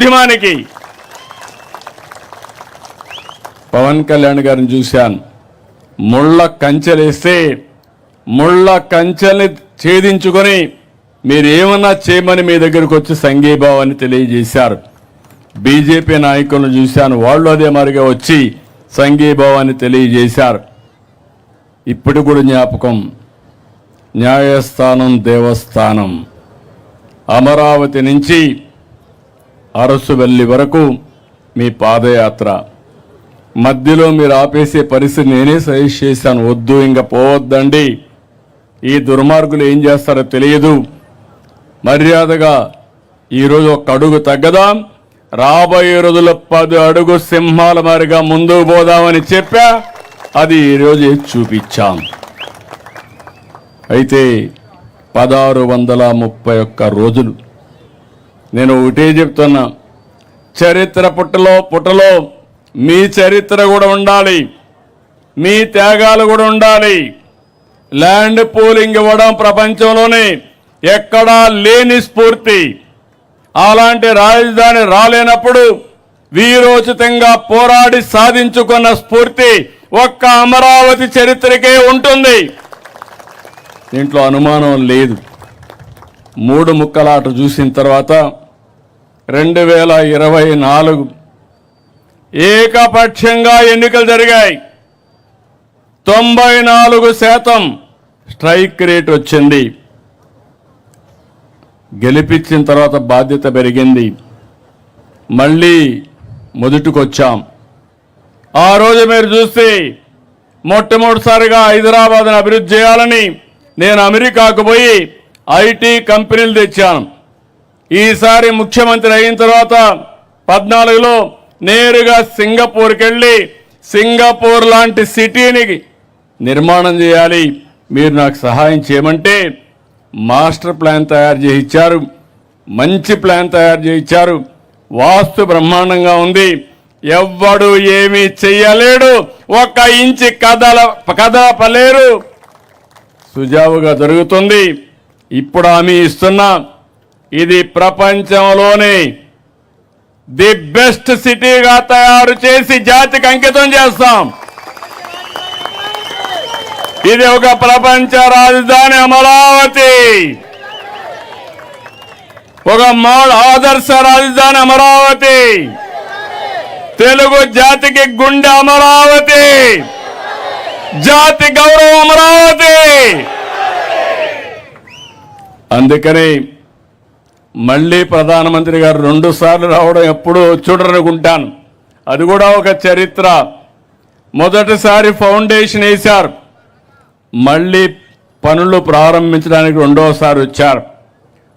ఉద్యమానికి. పవన్ కళ్యాణ్ గారిని చూశాను, ముళ్ళ కంచెలేస్తే ముళ్ళ కంచెల్ని ఛేదించుకొని మీరు ఏమన్నా చేయమని మీ దగ్గరకు వచ్చి సంఘీభావాన్ని తెలియజేశారు. బీజేపీ నాయకులను చూశాను, వాళ్ళు అదే మరిగా వచ్చి సంఘీభావాన్ని తెలియజేశారు. ఇప్పుడు కూడా జ్ఞాపకం, న్యాయస్థానం దేవస్థానం, అమరావతి నుంచి అరసువెల్లి వరకు మీ పాదయాత్ర మధ్యలో మీరు ఆపేసే పరిస్థితి నేనే సజెస్ట్ చేశాను. వద్దు, ఇంకా పోవద్దండి, ఈ దుర్మార్గులు ఏం చేస్తారో తెలియదు, మర్యాదగా ఈరోజు ఒక అడుగు తగ్గదాం, రాబోయే రోజుల్లో 10 అడుగు సింహాల మారిగా ముందుకు పోదామని చెప్పా. అది ఈరోజు చూపించాం. అయితే 1631 రోజులు నేను ఒకటే చెప్తున్నా, చరిత్ర పుటలో మీ చరిత్ర కూడా ఉండాలి, మీ త్యాగాలు కూడా ఉండాలి. ల్యాండ్ పూలింగ్ ఇవ్వడం ప్రపంచంలోనే ఎక్కడా లేని స్ఫూర్తి. అలాంటి రాజధాని రాలేనప్పుడు వీరోచితంగా పోరాడి సాధించుకున్న స్ఫూర్తి ఒక్క అమరావతి చరిత్రకే ఉంటుంది. దీంట్లో అనుమానం లేదు. 3 ముక్కలాట చూసిన తర్వాత 2024 ఏకపక్షంగా ఎన్నికలు జరిగాయి. 94% స్ట్రైక్ రేట్ వచ్చింది. గెలిపించిన తర్వాత బాధ్యత పెరిగింది, మళ్ళీ మొదటికొచ్చాం. ఆ రోజు మీరు చూస్తే మొట్టమొదటిసారిగా హైదరాబాద్ను అభివృద్ధి చేయాలని నేను అమెరికాకు పోయి ఐటీ కంపెనీలు తెచ్చాను. ఈసారి ముఖ్యమంత్రి అయిన తర్వాత 14లో నేరుగా సింగపూర్కి వెళ్ళి సింగపూర్ లాంటి సిటీని నిర్మాణం చేయాలి, మీరు నాకు సహాయం చేయమంటే మాస్టర్ ప్లాన్ తయారు చేసి ఇచ్చారు. మంచి ప్లాన్ తయారు చేసి ఇచ్చారు. వాస్తు బ్రహ్మాండంగా ఉంది. ఎవ్వడు ఏమీ చెయ్యలేడు, 1 ఇంచి కదపలేరు. సుజావుగా జరుగుతుంది. ఇప్పుడు హామీ ఇస్తున్నా, ఇది ప్రపంచంలోనే ది బెస్ట్ సిటీగా తయారు చేసి జాతికి అంకితం చేస్తాం. ఇది ఒక ప్రపంచ రాజధాని అమరావతి, ఒక ఆదర్శ రాజధాని అమరావతి, తెలుగు జాతికి గుండె అమరావతి, జాతి గౌరవం అమరావతి. అందుకని మళ్ళీ ప్రధానమంత్రి గారు 2 సార్లు రావడం ఎప్పుడూ చూడరనుకుంటాను. అది కూడా ఒక చరిత్ర. మొదటిసారి ఫౌండేషన్ వేశారు, మళ్ళీ పనులు ప్రారంభించడానికి 2వసారి వచ్చారు.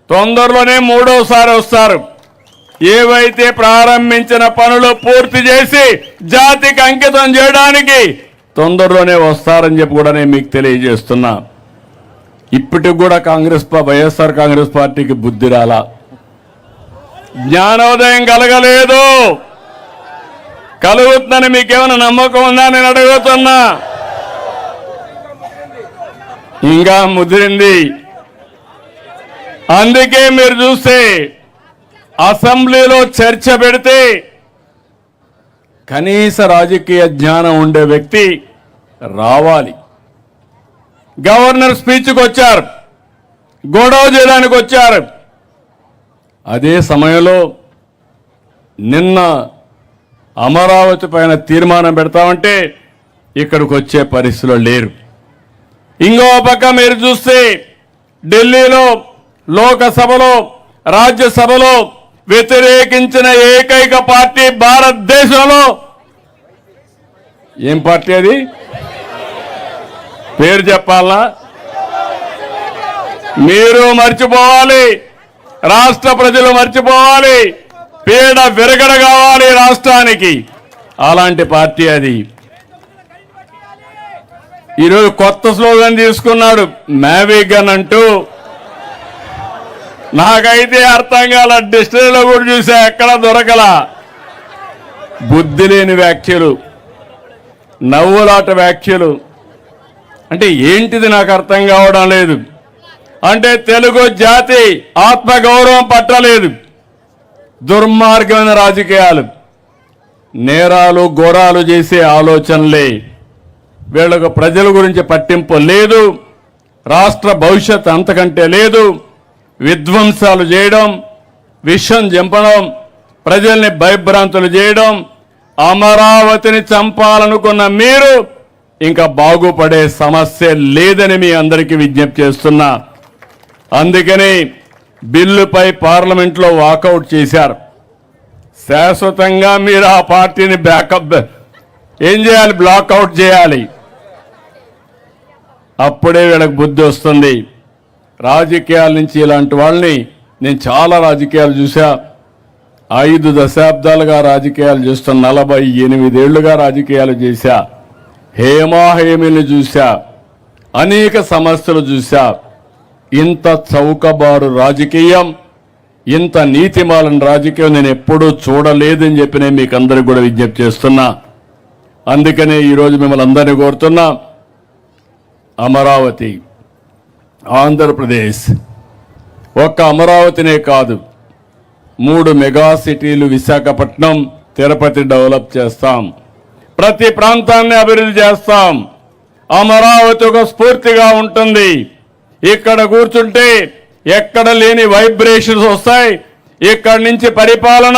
తొందరలోనే 3వసారి వస్తారు. ఏవైతే ప్రారంభించిన పనులు పూర్తి చేసి జాతికి అంకితం చేయడానికి తొందరలోనే వస్తారని చెప్పి కూడా నేను మీకు తెలియజేస్తున్నా. ఇప్పటికి కూడా వైఎస్ఆర్ కాంగ్రెస్ పార్టీకి బుద్ధి రాలా, జ్ఞానోదయం కలగలేదు. కలుగుతుందని మీకేమైనా నమ్మకం ఉందా నేను అడుగుతున్నా? ఇంకా ముదిరింది. అందుకే మీరు చూస్తే అసెంబ్లీలో చర్చ పెడితే కనీస రాజకీయ జ్ఞానం ఉండే వ్యక్తి రావాలి. గవర్నర్ స్పీచ్కి వచ్చారు, గొడవ చేయడానికి వచ్చారు. అదే సమయంలో నిన్న అమరావతి పైన తీర్మానం పెడతామంటే ఇక్కడికి వచ్చే పరిస్థితిలో లేరు. ఇంకో పక్క మీరు చూస్తే ఢిల్లీలో లోకసభలో రాజ్యసభలో వ్యతిరేకించిన ఏకైక పార్టీ భారతదేశంలో ఏం పార్టీ? అది పేరు చెప్పాలా? మీరు మర్చిపోవాలి, రాష్ట్ర ప్రజలు మర్చిపోవాలి, పీడ విరగడ కావాలి రాష్ట్రానికి. అలాంటి పార్టీ అది. ఈరోజు కొత్త స్లోగన్ తీసుకున్నాడు, మ్యావిగన్ అంటూ. నాకైతే అర్థం కాల, డిక్షనరీలో కూడా చూసా, ఎక్కడ దొరకలా. బుద్ధి లేని వ్యాఖ్యలు, నవ్వులాట వ్యాఖ్యలు. అంటే ఏంటిది నాకు అర్థం కావడం లేదు. అంటే తెలుగు జాతి ఆత్మగౌరవం పట్టలేదు, దుర్మార్గమైన రాజకీయాలు, నేరాలు ఘోరాలు చేసే ఆలోచనలే. వీళ్ళకు ప్రజల గురించి పట్టింపు లేదు, రాష్ట్ర భవిష్యత్ అంతకంటే లేదు. విధ్వంసాలు చేయడం, విషం చంపడం, ప్రజల్ని భయభ్రాంతులు చేయడం, అమరావతిని చంపాలనుకున్న మీరు ఇంకా బాగుపడే సమస్య లేదని మీ అందరికీ విజ్ఞప్తి చేస్తున్నా. అందుకని బిల్లుపై పార్లమెంట్లో వాకౌట్ చేశారు. శాశ్వతంగా మీరు ఆ పార్టీని బ్యాకప్ ఏం చేయాలి, బ్లాక్అవుట్ చేయాలి. అప్పుడే వీళ్ళకి బుద్ధి వస్తుంది. రాజకీయాల నుంచి ఇలాంటి వాళ్ళని నేను చాలా రాజకీయాలు చూసా. 5 దశాబ్దాలుగా రాజకీయాలు చేస్తున్న 48 ఏళ్లుగా రాజకీయాలు చేశా. హేమాహేమిని చూశా, అనేక సమస్యలు చూశా. ఇంత చౌకబారు రాజకీయం, ఇంత నీతిమాలిన రాజకీయం నేను ఎప్పుడూ చూడలేదని చెప్పి నేను మీకు అందరికీ కూడా విజ్ఞప్తి చేస్తున్నా. అందుకనే ఈరోజు మిమ్మల్ని అందరినీ కోరుతున్నా, అమరావతి, ఆంధ్రప్రదేశ్, ఒక్క అమరావతినే కాదు, 3 మెగా సిటీలు విశాఖపట్నం, తిరుపతి డెవలప్ చేస్తాం. ప్రతి ప్రాంతాన్ని అభివృద్ధి చేస్తాం. అమరావతి ఒక స్ఫూర్తిగా ఉంటుంది. ఇక్కడ కూర్చుంటే ఎక్కడ లేని వైబ్రేషన్స్ వస్తాయి. ఇక్కడి నుంచి పరిపాలన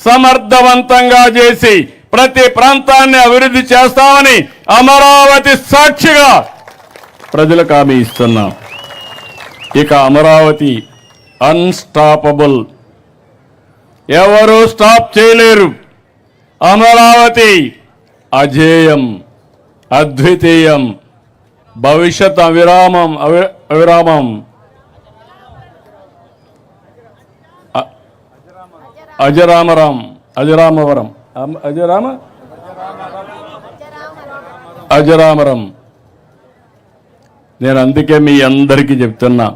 సమర్థవంతంగా చేసి ప్రతి ప్రాంతాన్ని అభివృద్ధి చేస్తామని అమరావతి సాక్షిగా ప్రజలకు హామీ ఇస్తున్నాం. ఇక అమరావతి అన్స్టాపబుల్, ఎవరు స్టాప్ చేయలేరు. అమరావతి అజేయం, అద్వితీయం, భవిష్యత్ అవిరామం అజరామరం. నేను అందుకే మీ అందరికీ చెప్తున్నా,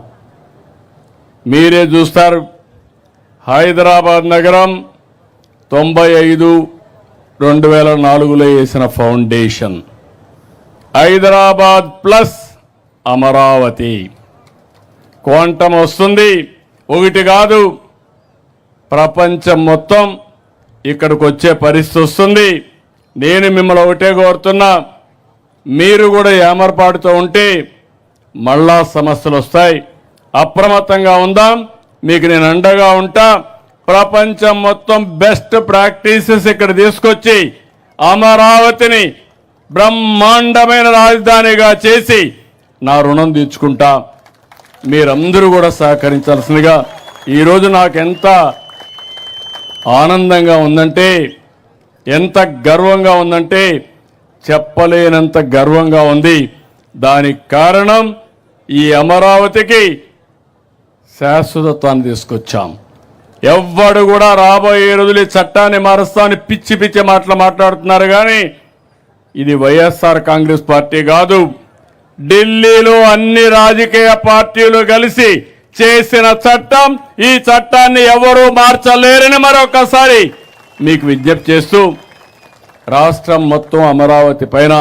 మీరే చూస్తారు. హైదరాబాద్ నగరం 95-2004లో వేసిన foundation. Hyderabad plus Amaravati. Quantum వస్తుంది, ఒకటి కాదు, ప్రపంచం మొత్తం ఇక్కడికి వచ్చే పరిస్థితి వస్తుంది. నేను మిమ్మల్ని ఒకటే కోరుతున్నా, మీరు కూడా ఏమర్పాటుతో ఉంటే మళ్ళా సమస్యలు వస్తాయి. అప్రమత్తంగా ఉందాం. మీకు నేను అండగా ఉంటా. ప్రపంచం మొత్తం బెస్ట్ ప్రాక్టీసెస్ ఇక్కడ తీసుకొచ్చి అమరావతిని బ్రహ్మాండమైన రాజధానిగా చేసి నా రుణం తీర్చుకుంటా. మీరందరూ కూడా సహకరించాల్సిందిగా. ఈరోజు నాకు ఎంత ఆనందంగా ఉందంటే, ఎంత గర్వంగా ఉందంటే చెప్పలేనంత గర్వంగా ఉంది. దానికి కారణం ఈ అమరావతికి శాశ్వతత్వాన్ని తీసుకొచ్చాం. ఎవ్వడు కూడా రాబోయే రోజులు చట్టాన్ని మారుస్తామని పిచ్చి పిచ్చి మాటలు మాట్లాడుతున్నారు. కానీ ఇది వైఎస్ఆర్ కాంగ్రెస్ పార్టీ కాదు, ఢిల్లీలో అన్ని రాజకీయ పార్టీలు కలిసి చేసిన చట్టం. ఈ చట్టాన్ని ఎవరూ మార్చలేరని మరొకసారి మీకు విజ్ఞప్తి చేస్తూ, రాష్ట్రం మొత్తం అమరావతి పైన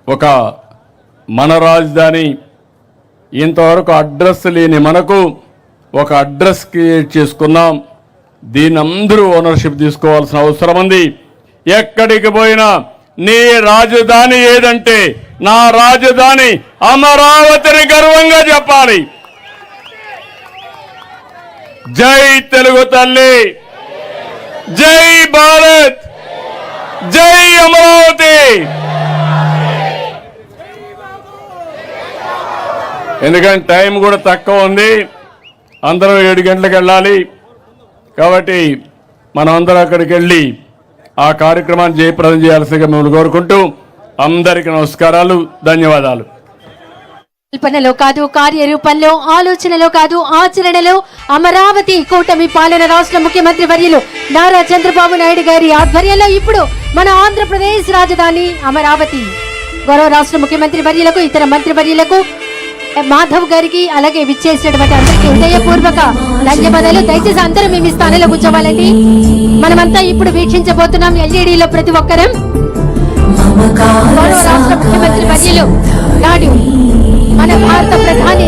ఒక మన రాజధాని, ఇంతవరకు అడ్రస్ లేని మనకు ఒక అడ్రస్ క్రియేట్ చేసుకున్నాం. దీన్ని అందరూ ఓనర్షిప్ తీసుకోవాల్సిన అవసరం ఉంది. ఎక్కడికి పోయినా నీ రాజధాని ఏదంటే నా రాజధాని అమరావతిని గర్వంగా చెప్పాలి. జై తెలుగు తల్లి, జై భారత్, జై అమరావతి. ఎందుకంటే టైం కూడా తక్కువ ఉంది, అందరం 7 గంటలకు వెళ్ళాలి. కాబట్టి మనం అందరం అక్కడికి వెళ్ళి ఆ కార్యక్రమాన్ని జయప్రదం చేయాల్సిందిగా మిమ్మల్ని కోరుకుంటూ అందరికీ నమస్కారాలు, ధన్యవాదాలు. కల్పనలో కాదు, కార్యరూపంలో, ఆలోచనలో కాదు, ఆచరణలో అమరావతి కూటమి పాలన రాష్ట్ర ముఖ్యమంత్రి వర్యులు నారా చంద్రబాబు నాయుడు గారి ఆధ్వర్యంలో ఇప్పుడు మన ఆంధ్రప్రదేశ్ రాజధాని అమరావతి. గౌరవ రాష్ట్ర ముఖ్యమంత్రి వర్యులకు, ఇతర మంత్రి వర్యులకు, మాధవ్ గారికి, అలాగే విచ్చేసినటువంటి అందరికీ హృదయపూర్వక ధన్యవాదాలు. దయచేసి అందరూ మేము స్థానంలో కూర్చోవాలండి. మనమంతా ఇప్పుడు వీక్షించబోతున్నాం ఎల్ఈడీలో ప్రతి ఒక్కరం. గౌరవ రాష్ట్ర ముఖ్యమంత్రి వర్యులు నాడు మన భారత ప్రధాని